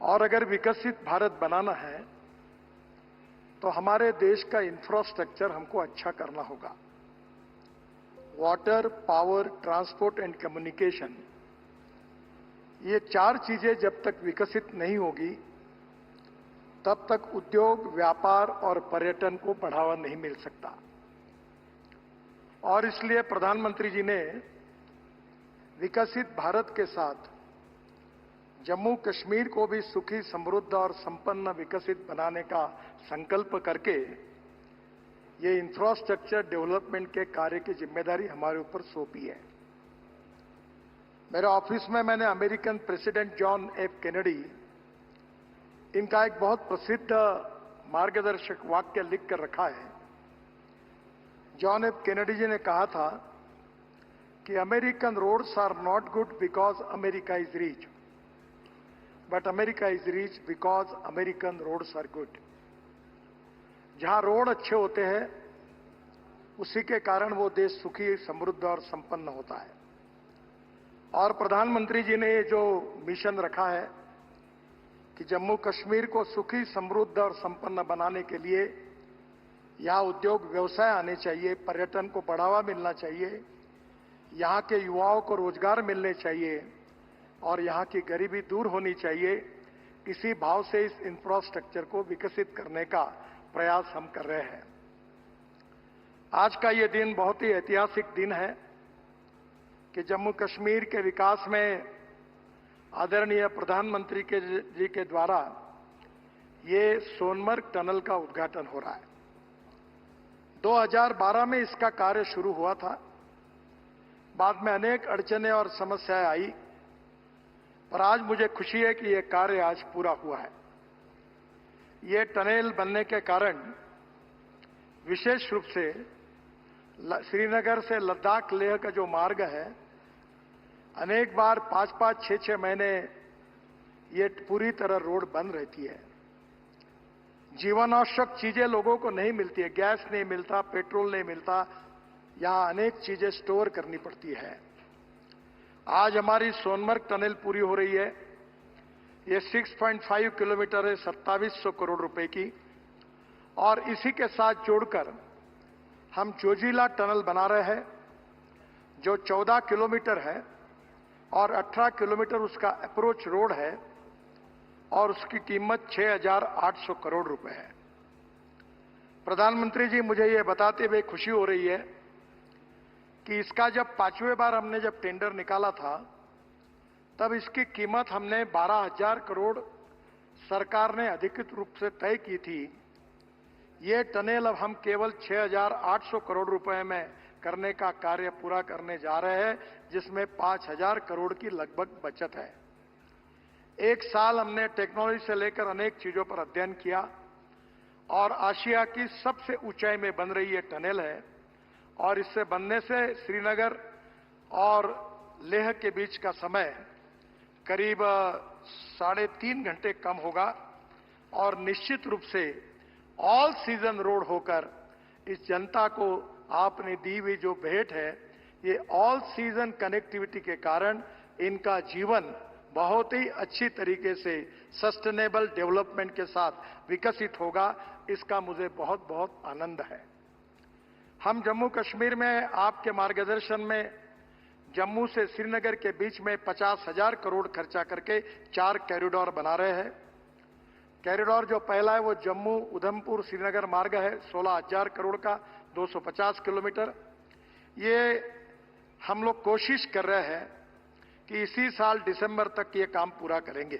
और अगर विकसित भारत बनाना है तो हमारे देश का इंफ्रास्ट्रक्चर हमको अच्छा करना होगा। Water, power, transport and communication, ये चार चीजें जब तक विकसित नहीं होगी तब तक उद्योग, व्यापार और पर्यटन को बढ़ावा नहीं मिल सकता। और इसलिए प्रधानमंत्री जी ने विकसित भारत के साथ जम्मू कश्मीर को भी सुखी, समृद्ध और संपन्न विकसित बनाने का संकल्प करके ये इंफ्रास्ट्रक्चर डेवलपमेंट के कार्य की जिम्मेदारी हमारे ऊपर सौंपी है। मेरे ऑफिस में मैंने American president John F Kennedy, इनका एक बहुत प्रसिद्ध मार्गदर्शक वाक्य लिख कर रखा है। जॉन एफ कैनेडी जी ने कहा था कि American roads are not good because America is rich, but America is rich because American roads are good. जहां रोड अच्छे होते हैं उसी के कारण वो देश सुखी, समृद्ध और संपन्न होता है। और प्रधानमंत्री जी ने ये जो मिशन रखा है कि जम्मू कश्मीर को सुखी, समृद्ध और संपन्न बनाने के लिए यहां उद्योग, व्यवसाय आने चाहिए, पर्यटन को बढ़ावा मिलना चाहिए, यहां के युवाओं को रोजगार मिलने चाहिए और यहां की गरीबी दूर होनी चाहिए। इसी भाव से इस इंफ्रास्ट्रक्चर को विकसित करने का प्रयास हम कर रहे हैं। आज का ये दिन बहुत ही ऐतिहासिक दिन है कि जम्मू कश्मीर के विकास में आदरणीय प्रधानमंत्री जी के द्वारा ये सोनमर्ग टनल का उद्घाटन हो रहा है। 2012 में इसका कार्य शुरू हुआ था। बाद में अनेक अड़चनें और समस्याएं आई, पर आज मुझे खुशी है कि यह कार्य आज पूरा हुआ है। ये टनल बनने के कारण विशेष रूप से श्रीनगर से लद्दाख, लेह का जो मार्ग है, अनेक बार 5-5, 6-6 महीने ये पूरी तरह रोड बंद रहती है। जीवन आवश्यक चीजें लोगों को नहीं मिलती है, गैस नहीं मिलता, पेट्रोल नहीं मिलता, यहां अनेक चीजें स्टोर करनी पड़ती है। आज हमारी सोनमर्ग टनल पूरी हो रही है। ये 6.5 किलोमीटर है, 2700 करोड़ रुपए की। और इसी के साथ जोड़कर हम जोजिला टनल बना रहे हैं जो 14 किलोमीटर है और 18 किलोमीटर उसका अप्रोच रोड है और उसकी कीमत 6,800 करोड़ रुपए है। प्रधानमंत्री जी, मुझे ये बताते हुए खुशी हो रही है कि इसका जब 5वें बार हमने जब टेंडर निकाला था तब इसकी कीमत हमने 12,000 करोड़ सरकार ने अधिकृत रूप से तय की थी। ये टनल अब हम केवल 6,800 करोड़ रुपए में करने का कार्य पूरा करने जा रहे हैं, जिसमें 5,000 करोड़ की लगभग बचत है। एक साल हमने टेक्नोलॉजी से लेकर अनेक चीजों पर अध्ययन किया और आशिया की सबसे ऊंचाई में बन रही ये टनल है और इससे बनने से श्रीनगर और लेह के बीच का समय करीब 3.5 घंटे कम होगा और निश्चित रूप से ऑल सीजन रोड होकर इस जनता को आपने दी हुई जो भेंट है, ये ऑल सीजन कनेक्टिविटी के कारण इनका जीवन बहुत ही अच्छी तरीके से सस्टेनेबल डेवलपमेंट के साथ विकसित होगा। इसका मुझे बहुत बहुत आनंद है। हम जम्मू कश्मीर में आपके मार्गदर्शन में जम्मू से श्रीनगर के बीच में 50,000 करोड़ खर्चा करके 4 कॉरिडोर बना रहे हैं। कॉरिडोर जो पहला है वो जम्मू उधमपुर श्रीनगर मार्ग है, 16,000 करोड़ का, 250 किलोमीटर। ये हम लोग कोशिश कर रहे हैं कि इसी साल दिसंबर तक ये काम पूरा करेंगे।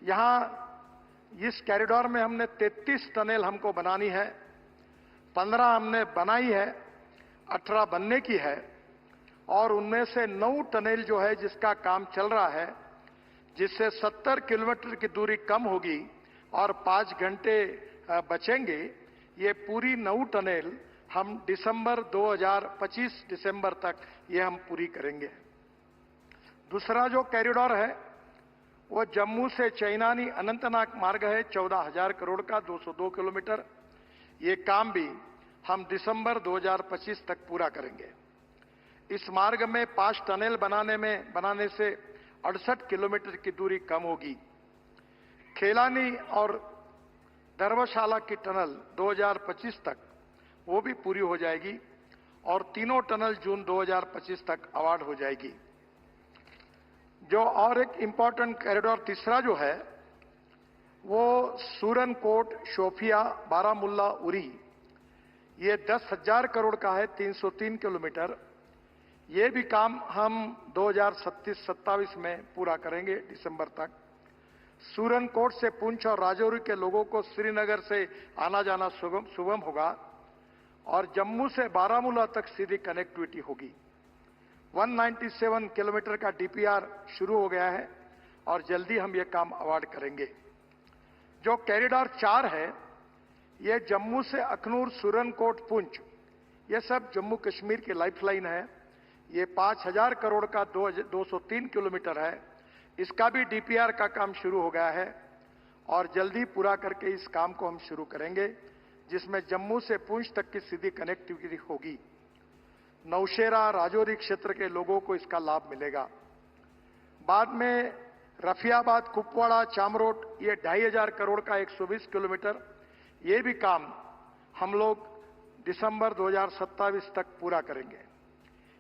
यहां इस कॉरिडोर में हमने 33 टनल हमको बनानी है, 15 हमने बनाई है, 18 बनने की है और उनमें से 9 टनल जो है जिसका काम चल रहा है, जिससे 70 किलोमीटर की दूरी कम होगी और 5 घंटे बचेंगे। ये पूरी 9 टनल हम दिसंबर 2025 दिसंबर तक ये हम पूरी करेंगे। दूसरा जो कॉरिडोर है वो जम्मू से चैनानी अनंतनाग मार्ग है, 14,000 करोड़ का, 202 किलोमीटर। ये काम भी हम दिसंबर 2025 तक पूरा करेंगे। इस मार्ग में 5 टनल बनाने से 68 किलोमीटर की दूरी कम होगी खेलानी और धर्मशाला की टनल 2025 तक वो भी पूरी हो जाएगी और तीनों टनल जून 2025 तक अवार्ड हो जाएगी। जो और एक इंपॉर्टेंट कॉरिडोर तीसरा जो है वो सूरनकोट, शोपिया, बारामुल्ला, उरी, ये 10,000 करोड़ का है, 303 किलोमीटर। ये भी काम हम 2027 में पूरा करेंगे दिसंबर तक। सूरनकोट से पुंछ और राजौरी के लोगों को श्रीनगर से आना जाना सुगम होगा और जम्मू से बारामूला तक सीधी कनेक्टिविटी होगी। 197 किलोमीटर का डीपीआर शुरू हो गया है और जल्दी हम ये काम अवार्ड करेंगे। जो कॉरिडोर 4 है, ये जम्मू से अखनूर, सूरनकोट, पुंछ, ये सब जम्मू कश्मीर की लाइफलाइन है। ये 5,000 करोड़ का 203 किलोमीटर है। इसका भी डीपीआर का काम शुरू हो गया है और जल्दी पूरा करके इस काम को हम शुरू करेंगे, जिसमें जम्मू से पुंछ तक की सीधी कनेक्टिविटी होगी। नौशेरा, राजौरी क्षेत्र के लोगों को इसका लाभ मिलेगा। बाद में रफियाबाद, कुपवाड़ा, चामरोट, ये 2,500 करोड़ का 120 किलोमीटर, ये भी काम हम लोग दिसंबर 2027 तक पूरा करेंगे।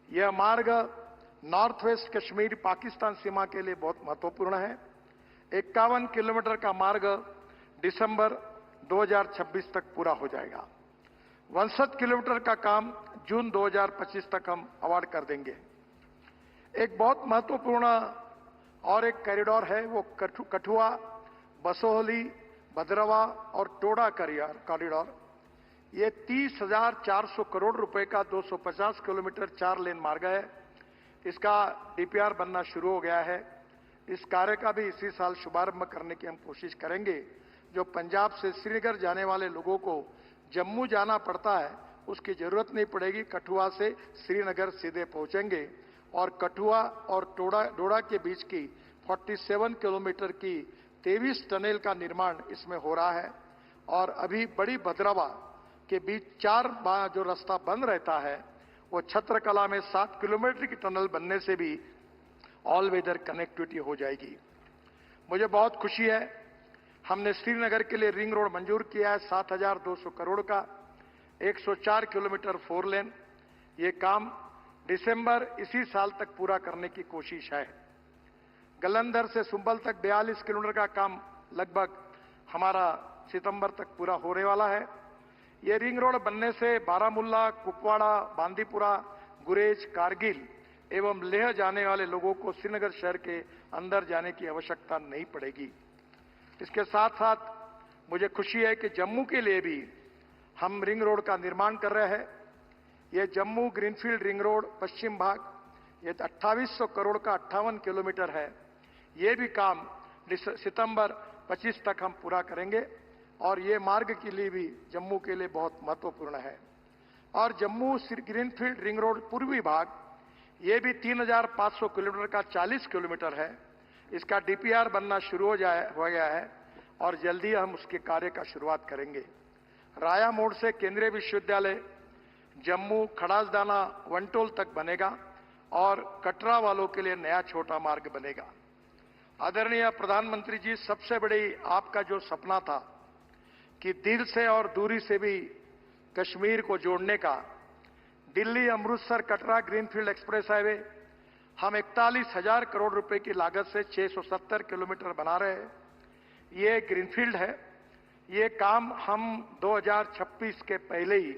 यह मार्ग नॉर्थ वेस्ट कश्मीर पाकिस्तान सीमा के लिए बहुत महत्वपूर्ण है। 51 किलोमीटर का मार्ग दिसंबर 2026 तक पूरा हो जाएगा। 62 किलोमीटर का काम जून 2025 तक हम अवार्ड कर देंगे। एक बहुत महत्वपूर्ण और एक कॉरिडोर है, वो कठुआ, बसोहली, भद्रवा और टोडा कॉरिडोर। ये 30,400 करोड़ रुपए का 250 किलोमीटर 4 लेन मार्ग है। इसका डीपीआर बनना शुरू हो गया है। इस कार्य का भी इसी साल शुभारंभ करने की हम कोशिश करेंगे। जो पंजाब से श्रीनगर जाने वाले लोगों को जम्मू जाना पड़ता है, उसकी जरूरत नहीं पड़ेगी। कठुआ से श्रीनगर सीधे पहुंचेंगे और कठुआ और डोडा के बीच की 47 किलोमीटर की 23 टनल का निर्माण इसमें हो रहा है। और अभी बड़ी भद्रवा के बीच 4 जो रास्ता बंद रहता है, वो छत्रकला में 7 किलोमीटर की टनल बनने से भी ऑल वेदर कनेक्टिविटी हो जाएगी। मुझे बहुत खुशी है, हमने श्रीनगर के लिए रिंग रोड मंजूर किया है 7,200 करोड़ का, 104 किलोमीटर 4 लेन। ये काम दिसंबर इसी साल तक पूरा करने की कोशिश है। गलंदर से सुंबल तक 42 किलोमीटर का काम लगभग हमारा सितंबर तक पूरा होने वाला है। ये रिंग रोड बनने से बारामुल्ला, कुपवाड़ा, बांदीपुरा, गुरेज, कारगिल एवं लेह जाने वाले लोगों को श्रीनगर शहर के अंदर जाने की आवश्यकता नहीं पड़ेगी। इसके साथ साथ मुझे खुशी है कि जम्मू के लिए भी हम रिंग रोड का निर्माण कर रहे हैं। ये जम्मू ग्रीनफील्ड रिंग रोड पश्चिम भाग, ये 2800 करोड़ का 58 किलोमीटर है। ये भी काम सितंबर 25 तक हम पूरा करेंगे और ये मार्ग के लिए भी जम्मू के लिए बहुत महत्वपूर्ण है। और जम्मू ग्रीनफील्ड रिंग रोड पूर्वी भाग, ये भी 3,500 किलोमीटर का 40 किलोमीटर है। इसका डीपीआर बनना शुरू हो गया है और जल्दी हम उसके कार्य का शुरुआत करेंगे। राया मोड़ से केंद्रीय विश्वविद्यालय जम्मू खड़ासदाना वनटोल तक बनेगा और कटरा वालों के लिए नया छोटा मार्ग बनेगा। आदरणीय प्रधानमंत्री जी, सबसे बड़ी आपका जो सपना था कि दिल से और दूरी से भी कश्मीर को जोड़ने का, Delhi Amritsar Katra greenfield express highway हम 41,000 करोड़ रुपए की लागत से 670 किलोमीटर बना रहे हैं। ये ग्रीनफील्ड है। ये काम हम 2026 के पहले ही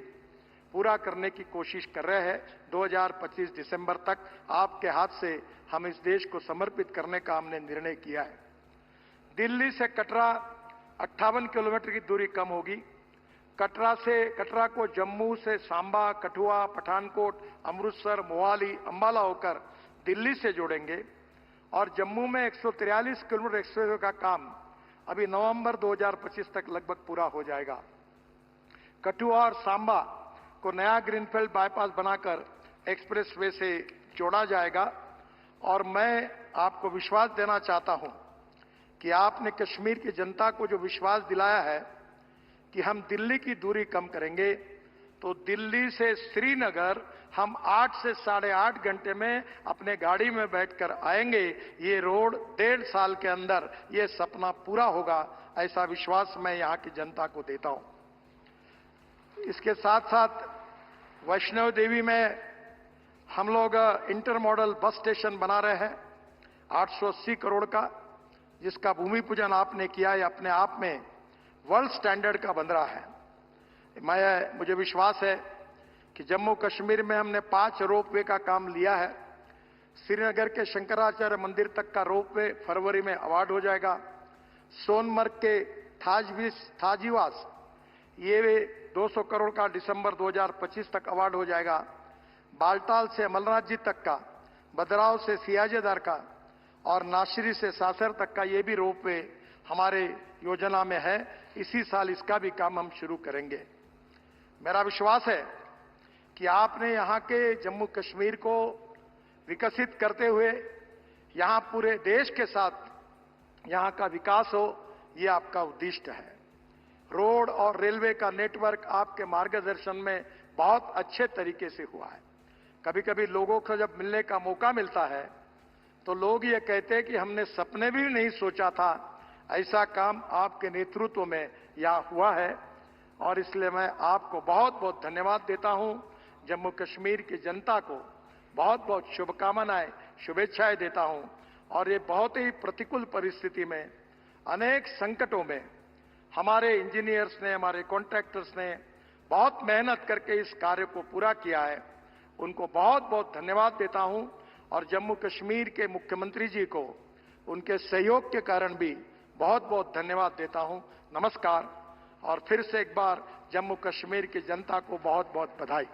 पूरा करने की कोशिश कर रहे हैं। 2025 दिसंबर तक आपके हाथ से हम इस देश को समर्पित करने का हमने निर्णय किया है। दिल्ली से कटरा 58 किलोमीटर की दूरी कम होगी। कटरा को जम्मू से सांबा, कठुआ, पठानकोट, अमृतसर, मोहाली, अंबाला होकर दिल्ली से जोड़ेंगे और जम्मू में 143 किलोमीटर एक्सप्रेसवे का काम अभी नवंबर 2025 तक लगभग पूरा हो जाएगा। कठुआ और सांबा को नया ग्रीनफील्ड बाईपास बनाकर एक्सप्रेसवे से जोड़ा जाएगा। और मैं आपको विश्वास देना चाहता हूं कि आपने कश्मीर की जनता को जो विश्वास दिलाया है कि हम दिल्ली की दूरी कम करेंगे, तो दिल्ली से श्रीनगर हम 8 से 8.5 घंटे में अपने गाड़ी में बैठकर आएंगे। ये रोड 1.5 साल के अंदर ये सपना पूरा होगा, ऐसा विश्वास मैं यहां की जनता को देता हूं। इसके साथ साथ वैष्णो देवी में हम लोग इंटर मॉडल बस स्टेशन बना रहे हैं 880 करोड़ का, जिसका भूमि पूजन आपने किया है। अपने आप में वर्ल्ड स्टैंडर्ड का बन रहा है। मुझे विश्वास है कि जम्मू कश्मीर में हमने 5 रोपवे का काम लिया है। श्रीनगर के शंकराचार्य मंदिर तक का रोपवे फरवरी में अवार्ड हो जाएगा। सोनमर्ग के थाजीवास ये 200 करोड़ का दिसंबर 2025 तक अवार्ड हो जाएगा। बालटाल से अमरनाथ जी तक का, बदराव से सियाजेदार का और नाशरी से सासर तक का ये भी रोपवे हमारे योजना में है। इसी साल इसका भी काम हम शुरू करेंगे। मेरा विश्वास है कि आपने यहां के जम्मू कश्मीर को विकसित करते हुए यहां पूरे देश के साथ यहां का विकास हो, ये आपका उद्देश्य है। रोड और रेलवे का नेटवर्क आपके मार्गदर्शन में बहुत अच्छे तरीके से हुआ है। कभी कभी लोगों को जब मिलने का मौका मिलता है तो लोग ये कहते हैं कि हमने सपने भी नहीं सोचा था ऐसा काम आपके नेतृत्व में यहाँ हुआ है। और इसलिए मैं आपको बहुत बहुत धन्यवाद देता हूं। जम्मू कश्मीर की जनता को बहुत बहुत शुभकामनाएं, शुभेच्छाएं देता हूं। और ये बहुत ही प्रतिकूल परिस्थिति में, अनेक संकटों में हमारे इंजीनियर्स ने, हमारे कॉन्ट्रैक्टर्स ने बहुत मेहनत करके इस कार्य को पूरा किया है। उनको बहुत बहुत धन्यवाद देता हूं। और जम्मू कश्मीर के मुख्यमंत्री जी को उनके सहयोग के कारण भी बहुत बहुत धन्यवाद देता हूं। नमस्कार। और फिर से एक बार जम्मू कश्मीर की जनता को बहुत बहुत बधाई।